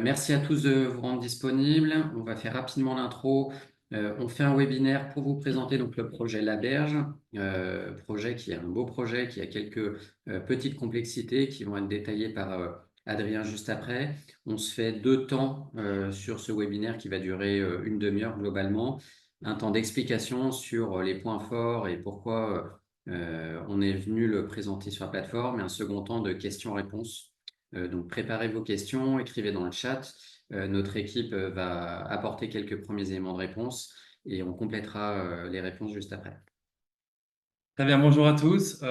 Merci à tous de vous rendre disponibles. On va faire rapidement l'intro. On fait un webinaire pour vous présenter donc le projet La Berge, projet qui est un beau projet, qui a quelques petites complexités qui vont être détaillées par Adrien juste après. On se fait deux temps sur ce webinaire qui va durer une demi-heure globalement. Un temps d'explication sur les points forts et pourquoi on est venu le présenter sur la plateforme, et un second temps de questions-réponses. Donc, préparez vos questions, écrivez dans le chat. Notre équipe va apporter quelques premiers éléments de réponse et on complétera les réponses juste après. Très bien, bonjour à tous.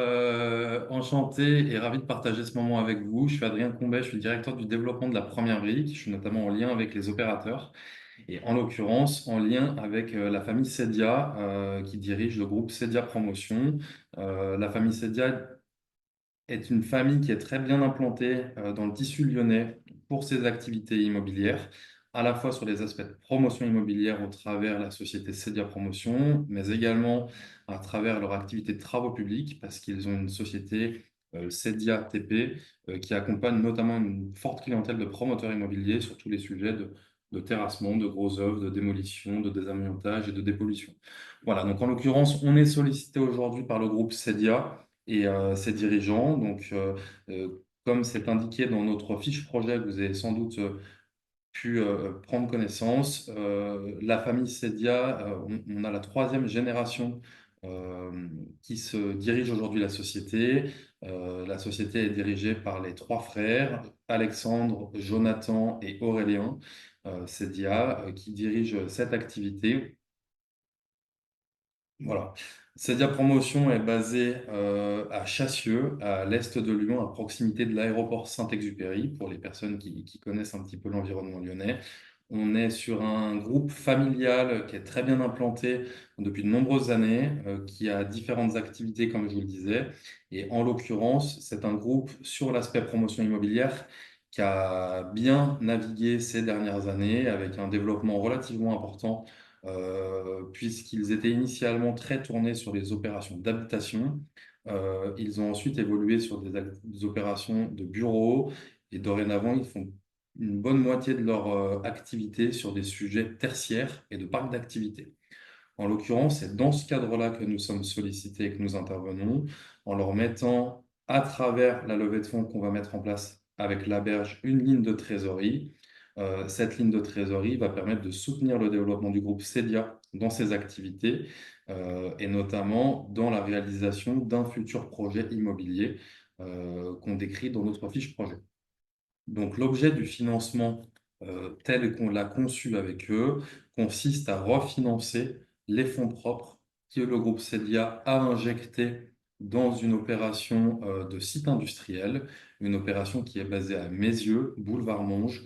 Enchanté et ravi de partager ce moment avec vous. Je suis Adrien Combet, je suis directeur du développement de la première brique. Je suis notamment en lien avec les opérateurs et en l'occurrence en lien avec la famille Cedia qui dirige le groupe Cedia Promotion. La famille Cedia est une famille qui est très bien implantée dans le tissu lyonnais pour ses activités immobilières, à la fois sur les aspects de promotion immobilière au travers de la société Cedia Promotion, mais également à travers leur activité de travaux publics, parce qu'ils ont une société Cedia TP qui accompagne notamment une forte clientèle de promoteurs immobiliers sur tous les sujets de terrassement, de gros œuvres, de démolition, de désamiantage et de dépollution. Voilà, donc en l'occurrence, on est sollicité aujourd'hui par le groupe Cedia et ses dirigeants. Donc, comme c'est indiqué dans notre fiche projet, que vous avez sans doute pu prendre connaissance, la famille Cedia, on a la troisième génération qui se dirige aujourd'hui la société. La société est dirigée par les trois frères, Alexandre, Jonathan et Aurélien Cedia, qui dirigent cette activité. Voilà. Cedia Promotion est basée à Chassieux, à l'est de Lyon, à proximité de l'aéroport Saint-Exupéry, pour les personnes qui connaissent un petit peu l'environnement lyonnais. On est sur un groupe familial qui est très bien implanté depuis de nombreuses années, qui a différentes activités, comme je vous le disais. Et en l'occurrence, c'est un groupe sur l'aspect promotion immobilière qui a bien navigué ces dernières années avec un développement relativement important puisqu'ils étaient initialement très tournés sur les opérations d'habitation. Ils ont ensuite évolué sur des opérations de bureaux et dorénavant, ils font une bonne moitié de leur activité sur des sujets tertiaires et de parcs d'activités. En l'occurrence, c'est dans ce cadre-là que nous sommes sollicités et que nous intervenons, en leur mettant, à travers la levée de fonds qu'on va mettre en place avec la Berge, une ligne de trésorerie. Cette ligne de trésorerie va permettre de soutenir le développement du groupe Cedia dans ses activités et notamment dans la réalisation d'un futur projet immobilier qu'on décrit dans notre fiche projet. Donc, l'objet du financement tel qu'on l'a conçu avec eux consiste à refinancer les fonds propres que le groupe Cedia a injectés dans une opération de site industriel, une opération qui est basée à Meyzieu, boulevard Monge.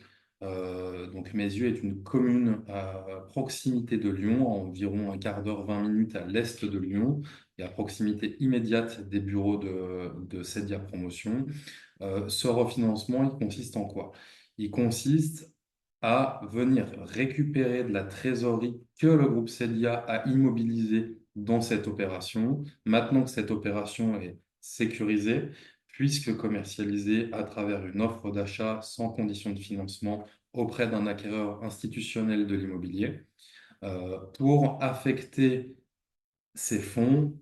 Donc, Meyzieu est une commune à proximité de Lyon, à environ un quart d'heure, 20 minutes à l'est de Lyon, et à proximité immédiate des bureaux de Cedia Promotion. Ce refinancement, il consiste en quoi? Il consiste à venir récupérer de la trésorerie que le groupe Celia a immobilisée dans cette opération. Maintenant que cette opération est sécurisée, puisque commercialisée à travers une offre d'achat sans condition de financement auprès d'un acquéreur institutionnel de l'immobilier, pour affecter ces fonds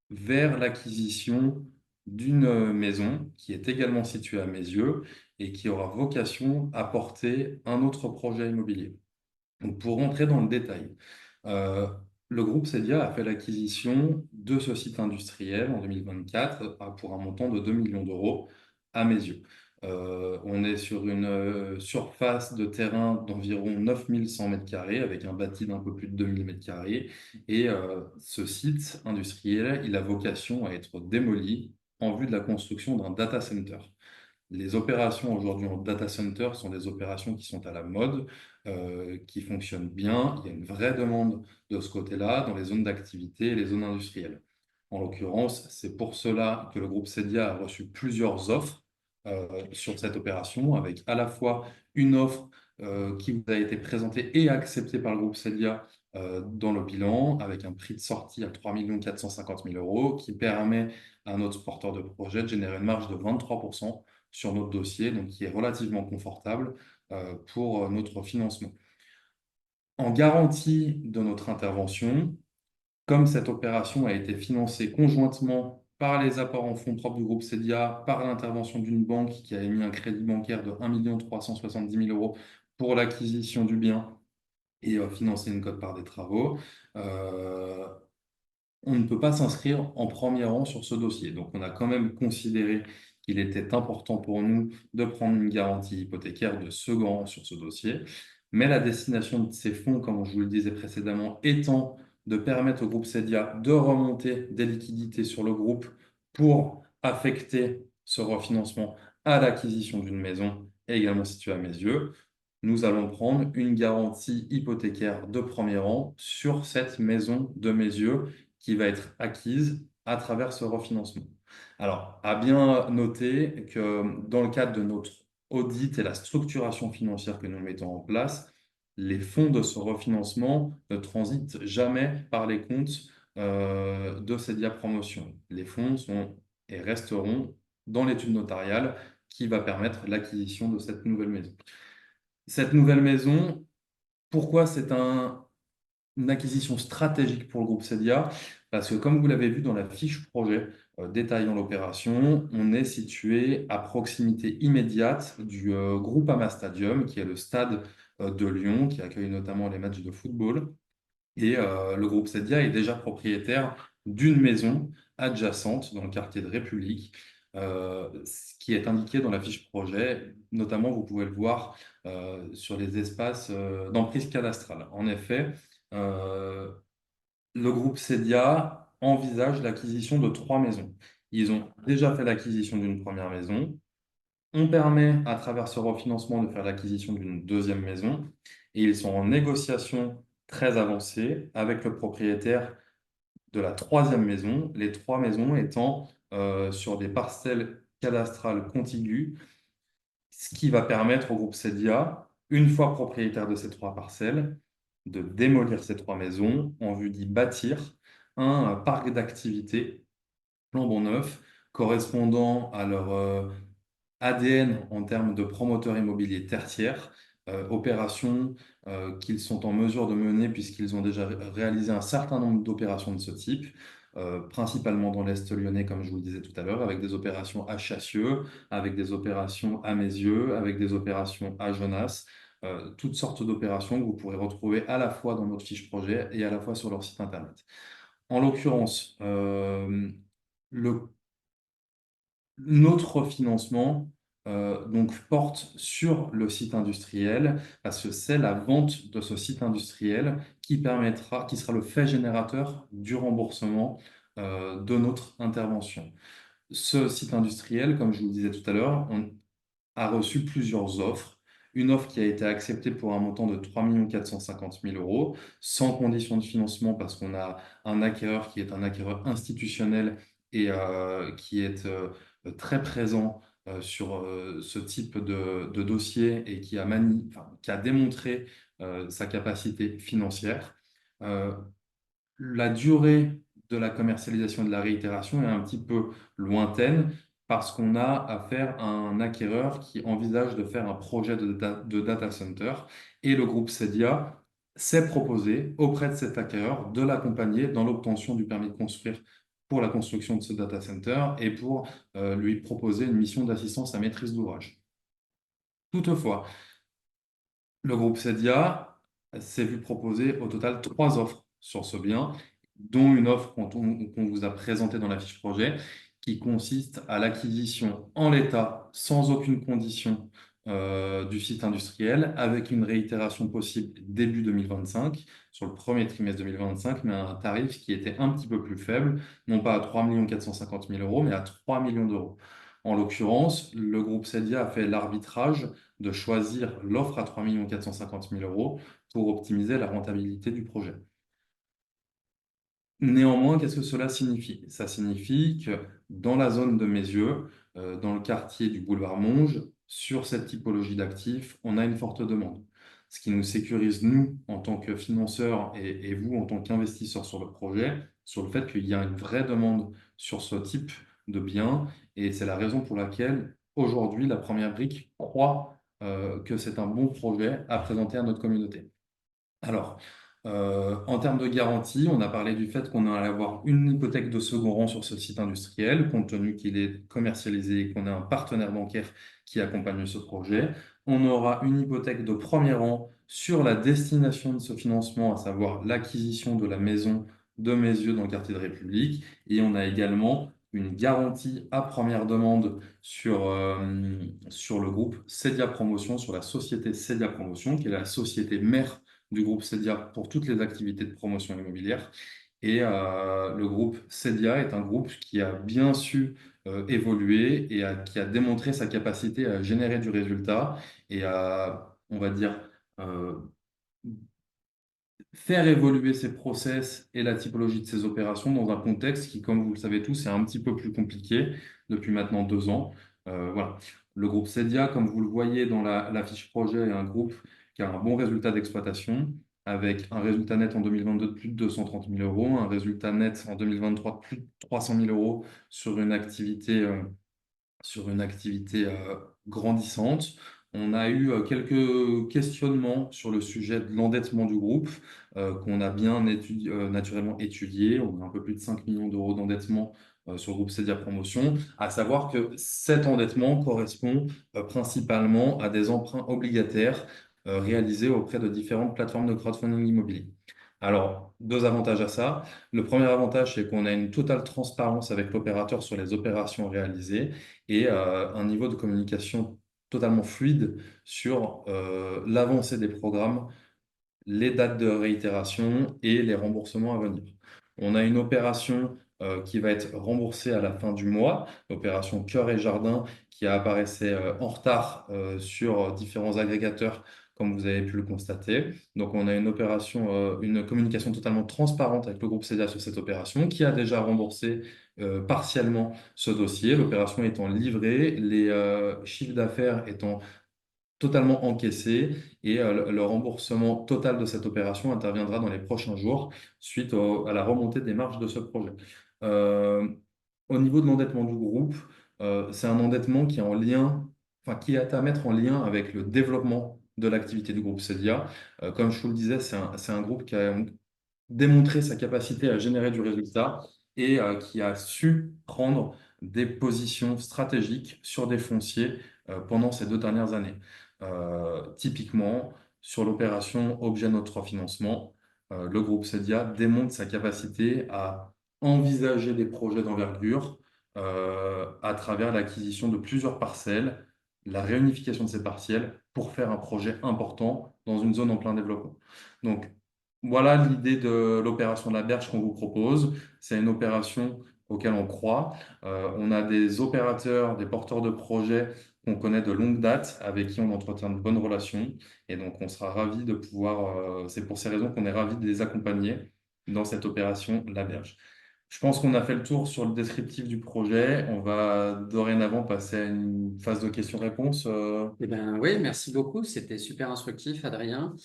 vers l'acquisition d'une maison qui est également située à mes yeux et qui aura vocation à porter un autre projet immobilier. Donc, pour rentrer dans le détail, euh, le groupe Cedia a fait l'acquisition de ce site industriel en 2024 pour un montant de 2 millions d'euros à mes yeux. On est sur une surface de terrain d'environ 9100 mètres carrés avec un bâti d'un peu plus de 2000 mètres carrés. Et ce site industriel, il a vocation à être démoli en vue de la construction d'un data center. Les opérations aujourd'hui en data center sont des opérations qui sont à la mode, qui fonctionnent bien. Il y a une vraie demande de ce côté-là dans les zones d'activité et les zones industrielles. En l'occurrence, c'est pour cela que le groupe Cedia a reçu plusieurs offres sur cette opération, avec à la fois une offre qui vous a été présentée et acceptée par le groupe Cedia dans le bilan, avec un prix de sortie à 3 450 000 euros, qui permet à notre porteur de projet de générer une marge de 23% sur notre dossier, donc qui est relativement confortable pour notre financement. En garantie de notre intervention, comme cette opération a été financée conjointement par les apports en fonds propres du groupe Cedia, par l'intervention d'une banque qui a émis un crédit bancaire de 1 370 000 euros pour l'acquisition du bien et financer une quote-part des travaux, euh, on ne peut pas s'inscrire en premier rang sur ce dossier. Donc, on a quand même considéré qu'il était important pour nous de prendre une garantie hypothécaire de second rang sur ce dossier. Mais la destination de ces fonds, comme je vous le disais précédemment, étant de permettre au groupe Cedia de remonter des liquidités sur le groupe pour affecter ce refinancement à l'acquisition d'une maison, également située à mes yeux, nous allons prendre une garantie hypothécaire de premier rang sur cette maison de mes yeux qui va être acquise à travers ce refinancement. Alors, à bien noter que dans le cadre de notre audit et la structuration financière que nous mettons en place, les fonds de ce refinancement ne transitent jamais par les comptes de Cedia Promotion. Les fonds sont et resteront dans l'étude notariale qui va permettre l'acquisition de cette nouvelle maison. Cette nouvelle maison, pourquoi c'est une acquisition stratégique pour le groupe Cedia? Parce que comme vous l'avez vu dans la fiche projet détaillant l'opération, on est situé à proximité immédiate du Groupama Stadium, qui est le stade de Lyon, qui accueille notamment les matchs de football. Et le groupe Cedia est déjà propriétaire d'une maison adjacente dans le quartier de République, ce qui est indiqué dans la fiche projet. Notamment, vous pouvez le voir sur les espaces d'emprise cadastrale. En effet, euh, le groupe Cedia envisage l'acquisition de 3 maisons. Ils ont déjà fait l'acquisition d'une première maison. On permet, à travers ce refinancement, de faire l'acquisition d'une deuxième maison et ils sont en négociation très avancée avec le propriétaire de la troisième maison, les 3 maisons étant sur des parcelles cadastrales contiguës, ce qui va permettre au groupe Cedia, une fois propriétaire de ces 3 parcelles, de démolir ces 3 maisons en vue d'y bâtir un parc d'activités flambant neuf correspondant à leur ADN en termes de promoteurs immobiliers tertiaires, opérations qu'ils sont en mesure de mener puisqu'ils ont déjà réalisé un certain nombre d'opérations de ce type, principalement dans l'Est lyonnais, comme je vous le disais tout à l'heure, avec des opérations à Chassieux, avec des opérations à Mézieux, avec des opérations à Genasse, toutes sortes d'opérations que vous pourrez retrouver à la fois dans notre fiche projet et à la fois sur leur site internet. En l'occurrence, le notre financement donc porte sur le site industriel parce que c'est la vente de ce site industriel qui permettra, qui sera le fait générateur du remboursement de notre intervention. Ce site industriel, comme je vous le disais tout à l'heure, on a reçu plusieurs offres. Une offre qui a été acceptée pour un montant de 3 450 000 euros, sans condition de financement parce qu'on a un acquéreur qui est un acquéreur institutionnel et qui est très présent sur ce type de dossier et qui a, qui a démontré sa capacité financière. Euh, la durée de la commercialisation et de la réitération est un petit peu lointaine parce qu'on a affaire à un acquéreur qui envisage de faire un projet de data center et le groupe Cedia s'est proposé auprès de cet acquéreur de l'accompagner dans l'obtention du permis de construire pour la construction de ce data center et pour lui proposer une mission d'assistance à maîtrise d'ouvrage. Toutefois, le groupe Cedia s'est vu proposer au total 3 offres sur ce bien, dont une offre qu'on vous a présentée dans la fiche projet, qui consiste à l'acquisition en l'état, sans aucune condition, du site industriel, avec une réitération possible début 2025, sur le premier trimestre 2025, mais à un tarif qui était un petit peu plus faible, non pas à 3 450 000 euros, mais à 3 millions d'euros. En l'occurrence, le groupe Cedia a fait l'arbitrage de choisir l'offre à 3 450 000 euros pour optimiser la rentabilité du projet. Néanmoins, qu'est-ce que cela signifie? Ça signifie que dans la zone de Mézieux, dans le quartier du boulevard Monge, sur cette typologie d'actifs, on a une forte demande. Ce qui nous sécurise, nous, en tant que financeurs et vous, en tant qu'investisseurs sur le projet, sur le fait qu'il y a une vraie demande sur ce type de biens. Et c'est la raison pour laquelle, aujourd'hui, la première brique croît que c'est un bon projet à présenter à notre communauté. Alors, en termes de garantie, on a parlé du fait qu'on allait avoir une hypothèque de second rang sur ce site industriel, compte tenu qu'il est commercialisé et qu'on a un partenaire bancaire qui accompagne ce projet. On aura une hypothèque de premier rang sur la destination de ce financement, à savoir l'acquisition de la maison de Meyzieux dans le quartier de République. Et on a également une garantie à première demande sur le groupe Cedia Promotion, sur la société Cedia Promotion, qui est la société mère du groupe Cedia pour toutes les activités de promotion immobilière. Et le groupe Cedia est un groupe qui a bien su évoluer et qui a démontré sa capacité à générer du résultat et à, on va dire, euh, faire évoluer ses process et la typologie de ses opérations dans un contexte qui, comme vous le savez tous, est un petit peu plus compliqué depuis maintenant 2 ans. Voilà. Le groupe Cedia, comme vous le voyez dans la fiche projet, est un groupe qui a un bon résultat d'exploitation, avec un résultat net en 2022 de plus de 230 000 euros, un résultat net en 2023 de plus de 300 000 euros sur une activité grandissante. On a eu quelques questionnements sur le sujet de l'endettement du groupe qu'on a bien naturellement étudié. On a un peu plus de 5 millions d'euros d'endettement sur le groupe Cedia Promotion, à savoir que cet endettement correspond principalement à des emprunts obligataires réalisés auprès de différentes plateformes de crowdfunding immobilier. Alors, deux avantages à ça. Le premier avantage, c'est qu'on a une totale transparence avec l'opérateur sur les opérations réalisées et un niveau de communication totalement fluide sur l'avancée des programmes, les dates de réitération et les remboursements à venir. On a une opération qui va être remboursée à la fin du mois, l'opération Cœur et Jardin, qui apparaissait en retard sur différents agrégateurs, comme vous avez pu le constater. Donc, on a une opération, une communication totalement transparente avec le groupe CEDIA sur cette opération, qui a déjà remboursé partiellement ce dossier, l'opération étant livrée, les chiffres d'affaires étant totalement encaissés et le remboursement total de cette opération interviendra dans les prochains jours suite à la remontée des marges de ce projet. Euh, Au niveau de l'endettement du groupe, c'est un endettement qui est en lien, enfin, qui est à mettre en lien avec le développement de l'activité du groupe Cedia. Comme je vous le disais, c'est un groupe qui a démontré sa capacité à générer du résultat et qui a su prendre des positions stratégiques sur des fonciers pendant ces 2 dernières années. Typiquement, sur l'opération Objet Notre Financement, le groupe Cedia démontre sa capacité à envisager des projets d'envergure à travers l'acquisition de plusieurs parcelles, la réunification de ces parcelles pour faire un projet important dans une zone en plein développement. Donc, voilà l'idée de l'opération de la Berge qu'on vous propose. C'est une opération auquel on croit. On a des opérateurs, des porteurs de projets qu'on connaît de longue date, avec qui on entretient de bonnes relations. Et donc, on sera ravis de pouvoir, c'est pour ces raisons qu'on est ravis de les accompagner dans cette opération La Berge. Je pense qu'on a fait le tour sur le descriptif du projet. On va dorénavant passer à une phase de questions-réponses. Eh ben, oui, merci beaucoup. C'était super instructif, Adrien.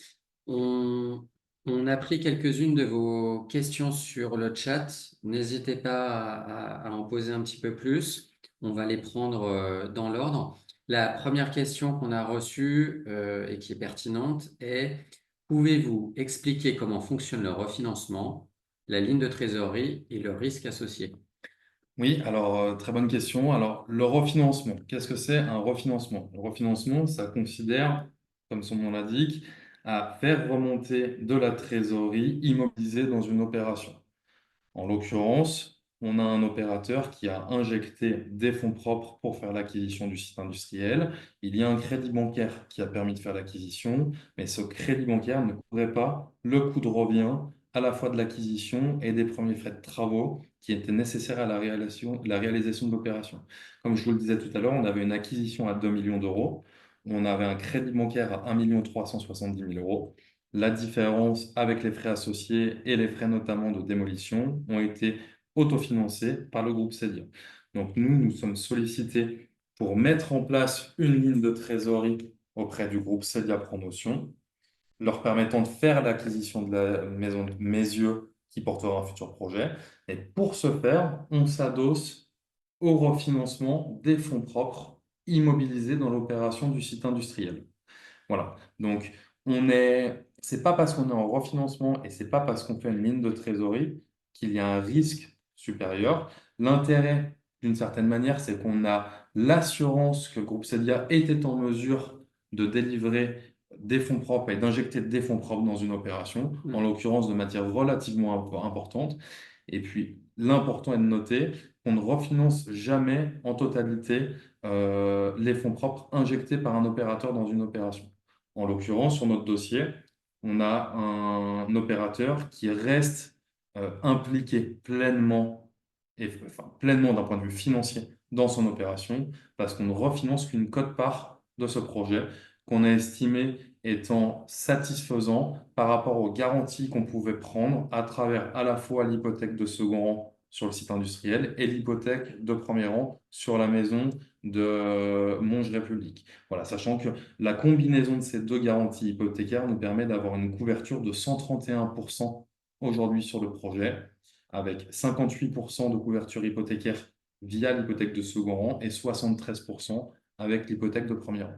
On, on a pris quelques-unes de vos questions sur le chat. N'hésitez pas à en poser un petit peu plus. On va les prendre dans l'ordre. La première question qu'on a reçue et qui est pertinente est: pouvez-vous expliquer comment fonctionne le refinancement, la ligne de trésorerie et le risque associé? Oui, alors très bonne question. Alors le refinancement, qu'est-ce que c'est un refinancement? Le refinancement, ça considère, comme son nom l'indique, à faire remonter de la trésorerie immobilisée dans une opération. En l'occurrence, on a un opérateur qui a injecté des fonds propres pour faire l'acquisition du site industriel. Il y a un crédit bancaire qui a permis de faire l'acquisition, mais ce crédit bancaire ne couvrait pas le coût de revient à la fois de l'acquisition et des premiers frais de travaux qui étaient nécessaires à la réalisation de l'opération. Comme je vous le disais tout à l'heure, on avait une acquisition à 2 millions d'euros, on avait un crédit bancaire à 1 370 000 euros. La différence avec les frais associés et les frais notamment de démolition ont été autofinancés par le groupe Cedia. Donc nous sommes sollicités pour mettre en place une ligne de trésorerie auprès du groupe Cedia Promotion, leur permettant de faire l'acquisition de la maison de Meyzieux qui portera un futur projet. Et pour ce faire, on s'adosse au refinancement des fonds propres immobilisés dans l'opération du site industriel. Voilà. Donc, c'est pas parce qu'on est en refinancement et c'est pas parce qu'on fait une ligne de trésorerie qu'il y a un risque supérieur. L'intérêt, d'une certaine manière, c'est qu'on a l'assurance que le groupe Cedia était en mesure de délivrer des fonds propres et d'injecter des fonds propres dans une opération, en Mm. l'occurrence de matière relativement importante. Et puis, l'important est de noter qu'on ne refinance jamais en totalité les fonds propres injectés par un opérateur dans une opération. En l'occurrence, sur notre dossier, on a un opérateur qui reste impliqué pleinement, enfin, pleinement d'un point de vue financier dans son opération, parce qu'on ne refinance qu'une quote-part de ce projet qu'on a estimé étant satisfaisant par rapport aux garanties qu'on pouvait prendre à travers à la fois l'hypothèque de second rang sur le site industriel et l'hypothèque de premier rang sur la maison de Monge République. Voilà, sachant que la combinaison de ces deux garanties hypothécaires nous permet d'avoir une couverture de 131% aujourd'hui sur le projet, avec 58% de couverture hypothécaire via l'hypothèque de second rang et 73% avec l'hypothèque de premier rang.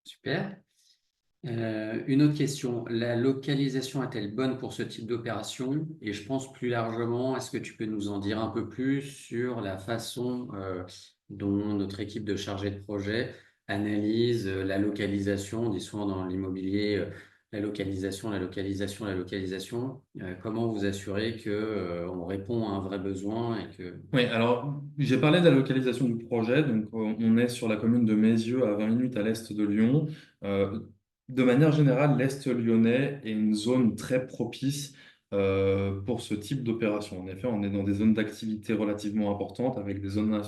Super. Une autre question, la localisation est-elle bonne pour ce type d'opération? Et je pense plus largement, est-ce que tu peux nous en dire un peu plus sur la façon dont notre équipe de chargés de projet analyse la localisation? On dit souvent dans l'immobilier, la localisation, la localisation, la localisation. Comment vous assurez que, on répond à un vrai besoin et que... Oui, alors j'ai parlé de la localisation du projet. Donc, on est sur la commune de Mézieux, à 20 minutes à l'est de Lyon. Euh, de manière générale, l'est lyonnais est une zone très propice pour ce type d'opération. En effet, on est dans des zones d'activité relativement importantes avec des zones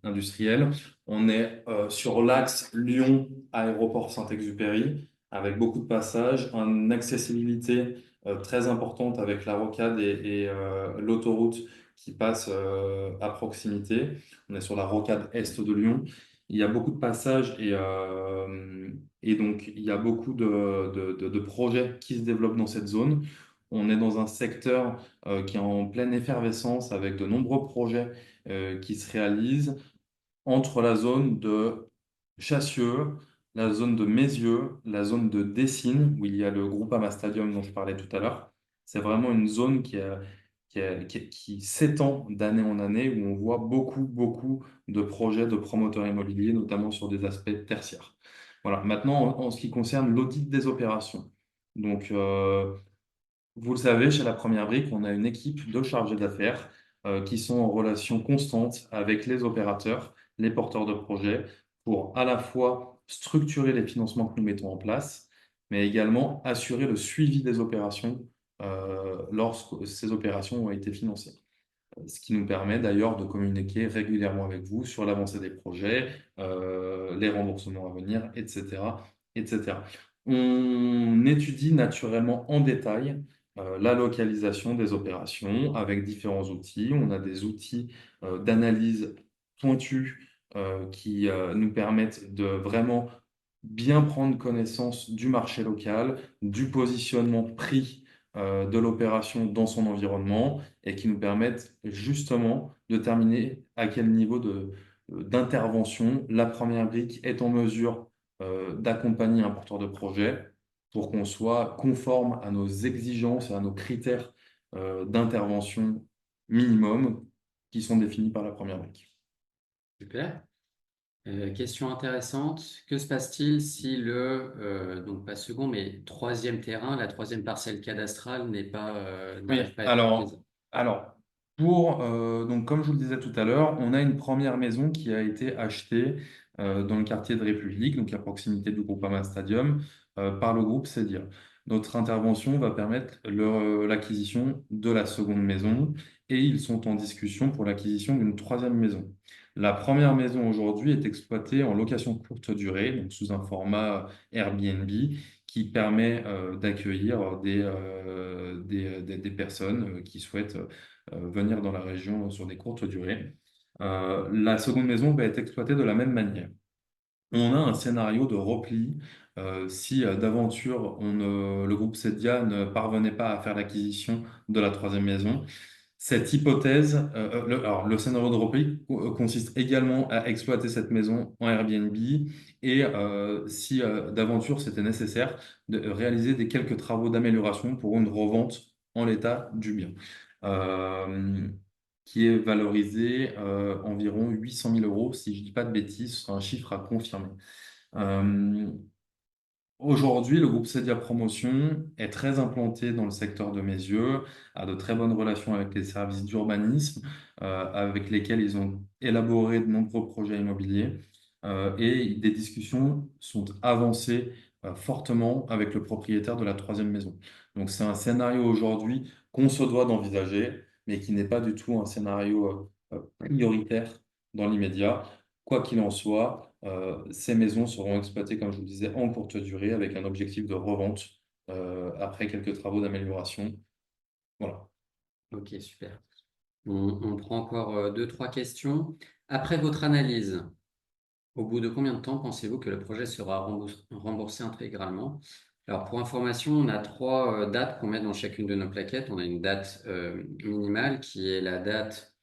industrielles. On est sur l'axe Lyon-Aéroport Saint-Exupéry avec beaucoup de passages, une accessibilité très importante avec la rocade et l'autoroute qui passe à proximité. On est sur la rocade est de Lyon. Il y a beaucoup de passages et donc il y a beaucoup de projets qui se développent dans cette zone. On est dans un secteur qui est en pleine effervescence avec de nombreux projets qui se réalisent entre la zone de Chassieux, la zone de Mézieux, la zone de Dessines, où il y a le Groupama Stadium dont je parlais tout à l'heure. C'est vraiment une zone qui s'étend d'année en année, où on voit beaucoup de projets de promoteurs immobiliers, notamment sur des aspects tertiaires. Voilà. Maintenant, en ce qui concerne l'audit des opérations. Donc, vous le savez, chez La Première Brique, on a une équipe de chargés d'affaires qui sont en relation constante avec les opérateurs, les porteurs de projets, pour à la fois structurer les financements que nous mettons en place, mais également assurer le suivi des opérations lorsque ces opérations ont été financées. Ce qui nous permet d'ailleurs de communiquer régulièrement avec vous sur l'avancée des projets, les remboursements à venir, etc., etc. On étudie naturellement en détail la localisation des opérations avec différents outils. On a des outils d'analyse pointus qui nous permettent de vraiment bien prendre connaissance du marché local, du positionnement prix de l'opération dans son environnement et qui nous permettent justement de déterminer à quel niveau d'intervention la première brique est en mesure d'accompagner un porteur de projet pour qu'on soit conforme à nos exigences et à nos critères d'intervention minimum qui sont définis par la première brique. Super. Question intéressante. Que se passe-t-il si donc pas second, mais troisième terrain, la troisième parcelle cadastrale Oui, n'arrive pas à être prise? alors donc, comme je vous le disais tout à l'heure, on a une première maison qui a été achetée dans le quartier de République, donc à proximité du Groupama Stadium, par le groupe Cedia. Notre intervention va permettre l'acquisition de la seconde maison et ils sont en discussion pour l'acquisition d'une troisième maison. La première maison aujourd'hui est exploitée en location courte durée, donc sous un format Airbnb qui permet d'accueillir des personnes qui souhaitent venir dans la région sur des courtes durées. La seconde maison va être exploitée de la même manière. On a un scénario de repli si d'aventure le groupe Cedia ne parvenait pas à faire l'acquisition de la troisième maison. Cette hypothèse, alors le scénario de repli consiste également à exploiter cette maison en Airbnb et si d'aventure c'était nécessaire, de réaliser des quelques travaux d'amélioration pour une revente en l'état du bien, euh, qui est valorisé environ 800 000 euros, si je ne dis pas de bêtises, ce sera un chiffre à confirmer. Euh, Aujourd'hui, le groupe Cedia Promotion est très implanté dans le secteur de Meyzieu, a de très bonnes relations avec les services d'urbanisme, avec lesquels ils ont élaboré de nombreux projets immobiliers, et des discussions sont avancées fortement avec le propriétaire de la troisième maison. Donc c'est un scénario aujourd'hui qu'on se doit d'envisager, mais qui n'est pas du tout un scénario prioritaire dans l'immédiat. Quoi qu'il en soit, ces maisons seront exploitées, comme je vous le disais, en courte durée avec un objectif de revente après quelques travaux d'amélioration. Voilà. Ok, super. On prend encore deux, trois questions. Après votre analyse, au bout de combien de temps pensez-vous que le projet sera remboursé intégralement? Alors, pour information, on a trois dates qu'on met dans chacune de nos plaquettes. On a une date minimale qui est la date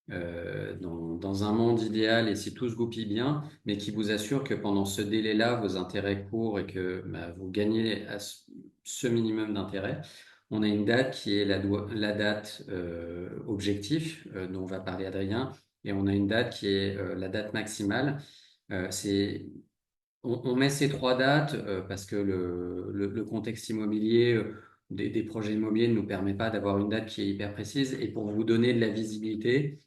dans un monde idéal et si tout se goupille bien, mais qui vous assure que pendant ce délai-là, vos intérêts courent et que vous gagnez à ce minimum d'intérêt. On a une date qui est la date objectif dont va parler Adrien, et on a une date qui est la date maximale. C'est on met ces trois dates parce que le contexte immobilier des projets immobiliers ne nous permet pas d'avoir une date qui est hyper précise. Et pour vous donner de la visibilité,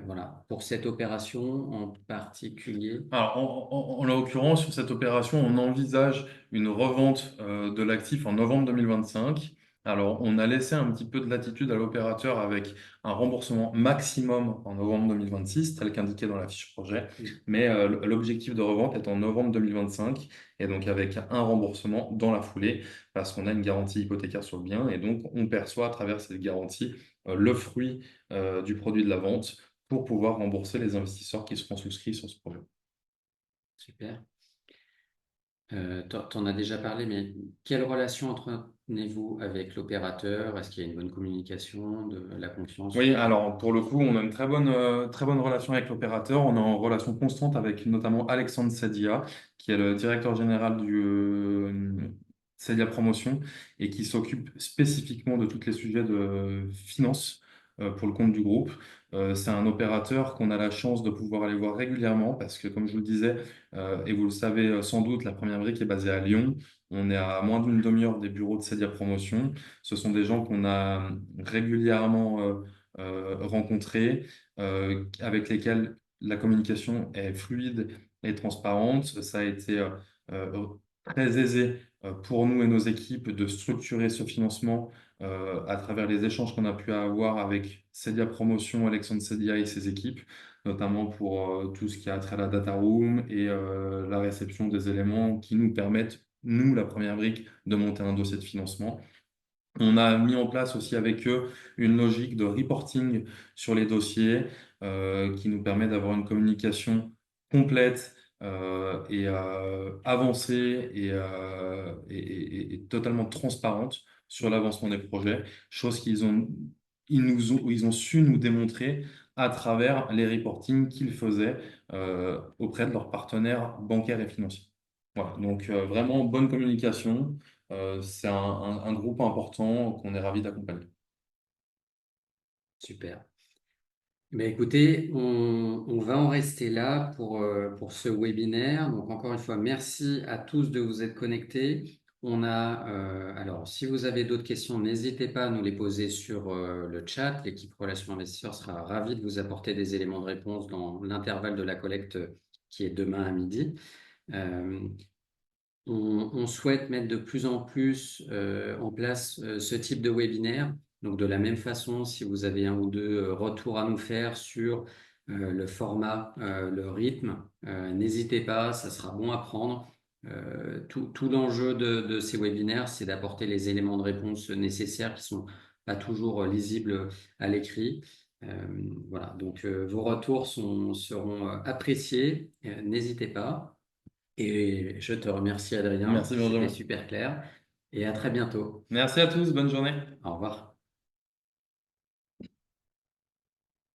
voilà, pour cette opération en particulier. Alors, en l'occurrence, sur cette opération, on envisage une revente de l'actif en novembre 2025. Alors, on a laissé un petit peu de latitude à l'opérateur avec un remboursement maximum en novembre 2026, tel qu'indiqué dans la fiche projet. Mais l'objectif de revente est en novembre 2025 et donc avec un remboursement dans la foulée parce qu'on a une garantie hypothécaire sur le bien et donc on perçoit à travers cette garantie le fruit du produit de la vente pour pouvoir rembourser les investisseurs qui seront souscrits sur ce projet. Super. T'en as déjà parlé, mais quelle relation entretenez-vous avec l'opérateur? Est-ce qu'il y a une bonne communication, de la confiance? Oui, alors pour le coup, on a une très bonne relation avec l'opérateur. On est en relation constante avec notamment Alexandre Sadia, qui est le directeur général du Sadia Promotion et qui s'occupe spécifiquement de tous les sujets de finance pour le compte du groupe. C'est un opérateur qu'on a la chance de pouvoir aller voir régulièrement parce que, comme je vous le disais, et vous le savez sans doute, la première brique est basée à Lyon. On est à moins d'une demi-heure des bureaux de Sadia Promotion. Ce sont des gens qu'on a régulièrement rencontrés, avec lesquels la communication est fluide et transparente. Ça a été euh, très aisé pour nous et nos équipes de structurer ce financement à travers les échanges qu'on a pu avoir avec Cedia Promotion, Alexandre Cedia et ses équipes, notamment pour tout ce qui a trait à la data room et la réception des éléments qui nous permettent, nous, la première brique, de monter un dossier de financement. On a mis en place aussi avec eux une logique de reporting sur les dossiers qui nous permet d'avoir une communication complète et avancée et totalement transparente sur l'avancement des projets, chose ils ont su nous démontrer à travers les reportings qu'ils faisaient auprès de leurs partenaires bancaires et financiers. Voilà, donc vraiment bonne communication. C'est un groupe important qu'on est ravi d'accompagner. Super. Écoutez, on va en rester là pour ce webinaire. Donc, encore une fois, merci à tous de vous être connectés. Alors, si vous avez d'autres questions, n'hésitez pas à nous les poser sur le chat. L'équipe Relations Investisseurs sera ravie de vous apporter des éléments de réponse dans l'intervalle de la collecte qui est demain à midi. Euh, on souhaite mettre de plus en plus en place ce type de webinaire. Donc, de la même façon, si vous avez un ou deux retours à nous faire sur le format, le rythme, n'hésitez pas, ça sera bon à prendre. Tout l'enjeu de ces webinaires, c'est d'apporter les éléments de réponse nécessaires qui sont pas toujours lisibles à l'écrit. Euh, voilà, donc vos retours seront appréciés. N'hésitez pas. Et je te remercie, Adrien. Merci C'était Benjamin. super clair. Et à très bientôt. Merci à tous, bonne journée. Au revoir.